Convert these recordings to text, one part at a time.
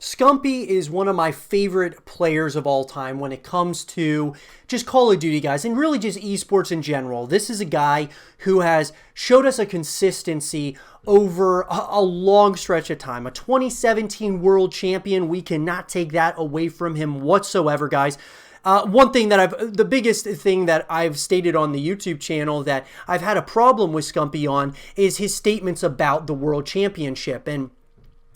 Scumpy is one of my favorite players of all time when it comes to just Call of Duty, guys, and really just esports in general. This is a guy who has showed us a consistency over a long stretch of time. A 2017 world champion. We cannot take that away from him whatsoever, guys. The biggest thing that I've stated on the YouTube channel that I've had a problem with Scumpy on is his statements about the World Championship. And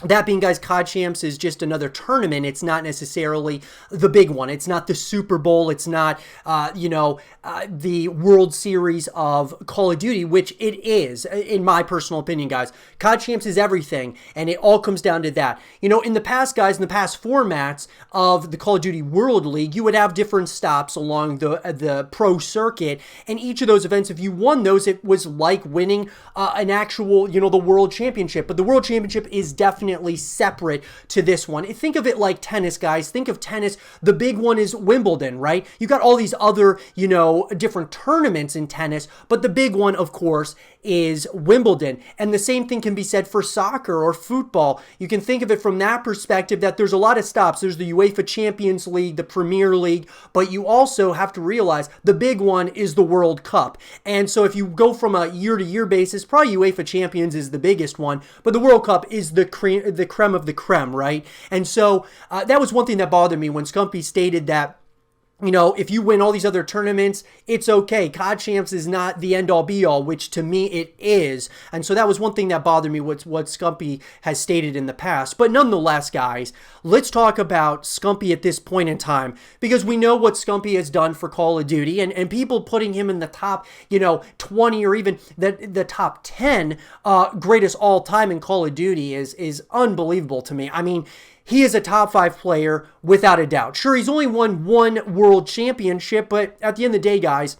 that being, guys, COD Champs is just another tournament. It's not necessarily the big one. It's not the Super Bowl. It's not, the World Series of Call of Duty, which it is, in my personal opinion, guys. COD Champs is everything, and it all comes down to that. You know, in the past, guys, in the past formats of the Call of Duty World League, you would have different stops along the pro circuit, and each of those events, if you won those, it was like winning an actual, the World Championship. But the World Championship is definitely separate to this one. Think of it like tennis, guys. Think of tennis. The big one is Wimbledon, right? You got all these other, different tournaments in tennis, but the big one, of course, is Wimbledon. And the same thing can be said for soccer or football. You can think of it from that perspective that there's a lot of stops. There's the UEFA Champions League, the Premier League, but you also have to realize the big one is the World Cup. And so if you go from a year-to-year basis, probably UEFA Champions is the biggest one, but the World Cup is the creme of the creme, right? And so that was one thing that bothered me when Scumpy stated that, if you win all these other tournaments, it's okay. COD Champs is not the end-all be-all, which to me it is. And so that was one thing that bothered me, what Scumpy has stated in the past. But nonetheless, guys, let's talk about Scumpy at this point in time, because we know what Scumpy has done for Call of Duty, and people putting him in the top, 20 or even the top 10 greatest all-time in Call of Duty is unbelievable to me. I mean, he is a top 5 player without a doubt. Sure, he's only won one world championship, but at the end of the day, guys,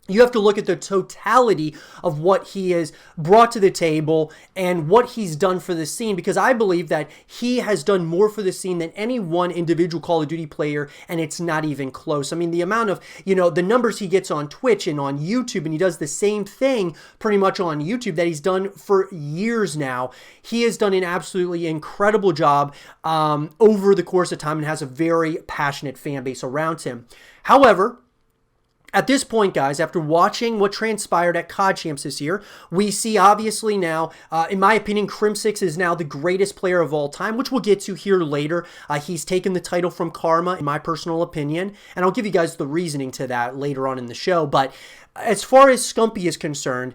you have to look at the totality of what he has brought to the table and what he's done for the scene, because I believe that he has done more for the scene than any one individual Call of Duty player, and it's not even close. I mean, the amount of, the numbers he gets on Twitch and on YouTube, and he does the same thing pretty much on YouTube that he's done for years now. He has done an absolutely incredible job over the course of time and has a very passionate fan base around him. However, at this point, guys, after watching what transpired at COD Champs this year, we see obviously now, in my opinion, Crim6 is now the greatest player of all time, which we'll get to here later. He's taken the title from Karma, in my personal opinion, and I'll give you guys the reasoning to that later on in the show. But as far as Scumpy is concerned,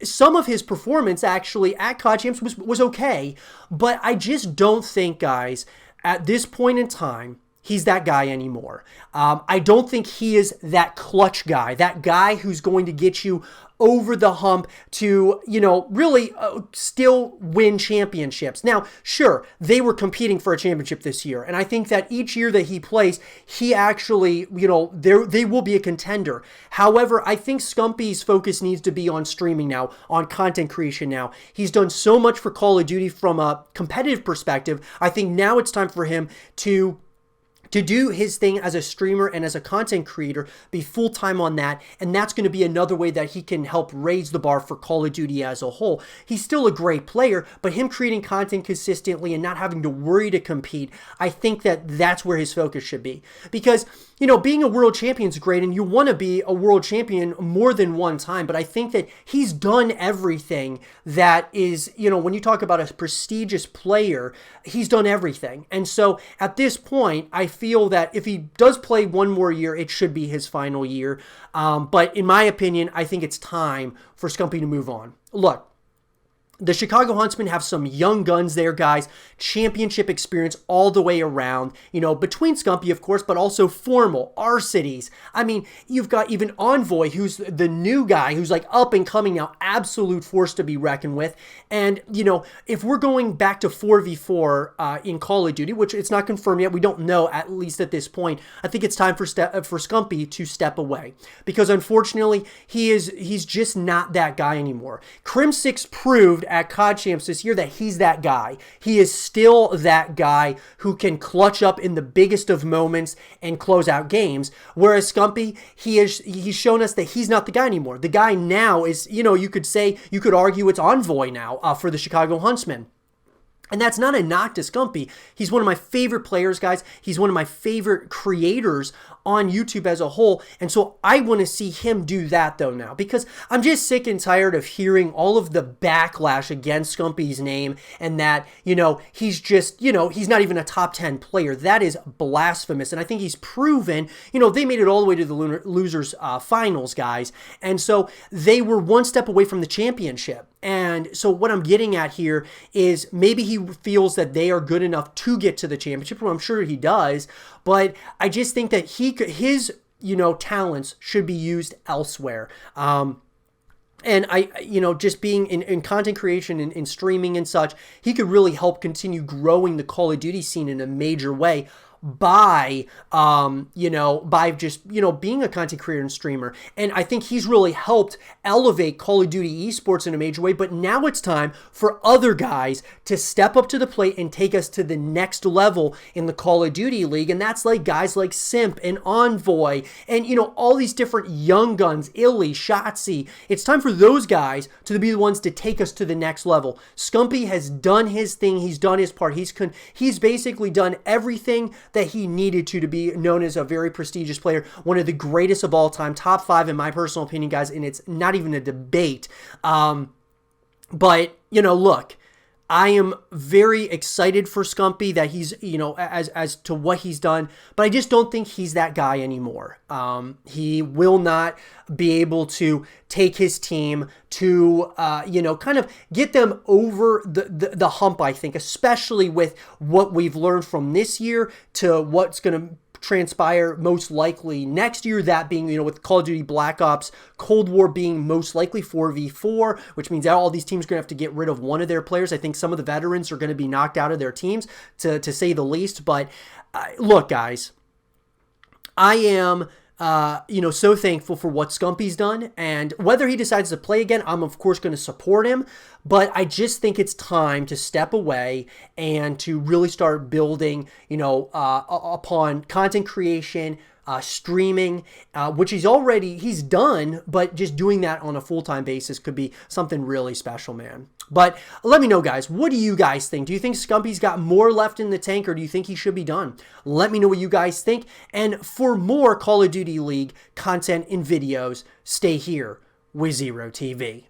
some of his performance actually at COD Champs was okay, but I just don't think, guys, at this point in time, he's that guy anymore. I don't think he is that clutch guy, that guy who's going to get you over the hump to, really still win championships. Now, sure, they were competing for a championship this year, and I think that each year that he plays, he actually, they will be a contender. However, I think Scumpy's focus needs to be on streaming now, on content creation now. He's done so much for Call of Duty from a competitive perspective. I think now it's time for him to do his thing as a streamer and as a content creator, be full-time on that, and that's going to be another way that he can help raise the bar for Call of Duty as a whole. He's still a great player, but him creating content consistently and not having to worry to compete, I think that that's where his focus should be. Because, being a world champion is great, and you want to be a world champion more than one time, but I think that he's done everything that is, when you talk about a prestigious player, he's done everything. And so at this point, I feel that if he does play one more year, it should be his final year. But in my opinion, I think it's time for Scumpy to move on. Look, the Chicago Huntsmen have some young guns there, guys. Championship experience all the way around. Between Scumpy, of course, but also Formal, Arcities. I mean, you've got even Envoy, who's the new guy, who's like up and coming now. Absolute force to be reckoned with. And, if we're going back to 4v4 in Call of Duty, which it's not confirmed yet, we don't know, at least at this point, I think it's time for Scumpy to step away. Because unfortunately, he's just not that guy anymore. Crim6 proved at COD Champs this year that he's that guy. He is still that guy who can clutch up in the biggest of moments and close out games. Whereas Scumpy, he's shown us that he's not the guy anymore. The guy now is, you could argue it's Envoy now for the Chicago Huntsmen. And that's not a knock to Scumpy. He's one of my favorite players, guys. He's one of my favorite creators on YouTube as a whole. And so I want to see him do that, though, now. Because I'm just sick and tired of hearing all of the backlash against Scumpy's name and that, he's just, he's not even a top 10 player. That is blasphemous. And I think he's proven, they made it all the way to the losers finals, guys. And so they were one step away from the championship. And so what I'm getting at here is maybe he feels that they are good enough to get to the championship. Well, I'm sure he does, but I just think that his talents should be used elsewhere. And just being in content creation and in streaming and such, he could really help continue growing the Call of Duty scene in a major way by just being a content creator and streamer. And I think he's really helped elevate Call of Duty esports in a major way. But now it's time for other guys to step up to the plate and take us to the next level in the Call of Duty League. And that's like guys like Simp and Envoy and all these different young guns, Illy, Shotzi. It's time for those guys to be the ones to take us to the next level. Scumpy has done his thing. He's done his part. He's basically done everything that he needed to be known as a very prestigious player, one of the greatest of all time, top 5 in my personal opinion, guys, and it's not even a debate. But, look, I am very excited for Scumpy that he's, as to what he's done, but I just don't think he's that guy anymore. He will not be able to take his team to, kind of get them over the hump, I think, especially with what we've learned from this year to what's going to transpire most likely next year, that being, with Call of Duty Black Ops Cold War being most likely 4v4, which means that all these teams are going to have to get rid of one of their players. I think some of the veterans are going to be knocked out of their teams, to say the least. But look, guys, I am so thankful for what Scumpy's done, and whether he decides to play again, I'm of course going to support him, but I just think it's time to step away and to really start building, upon content creation, streaming, which he's done, but just doing that on a full-time basis could be something really special, man. But let me know, guys, what do you guys think? Do you think Scumpy's got more left in the tank, or do you think he should be done? Let me know what you guys think. And for more Call of Duty League content and videos, stay here with Zero TV.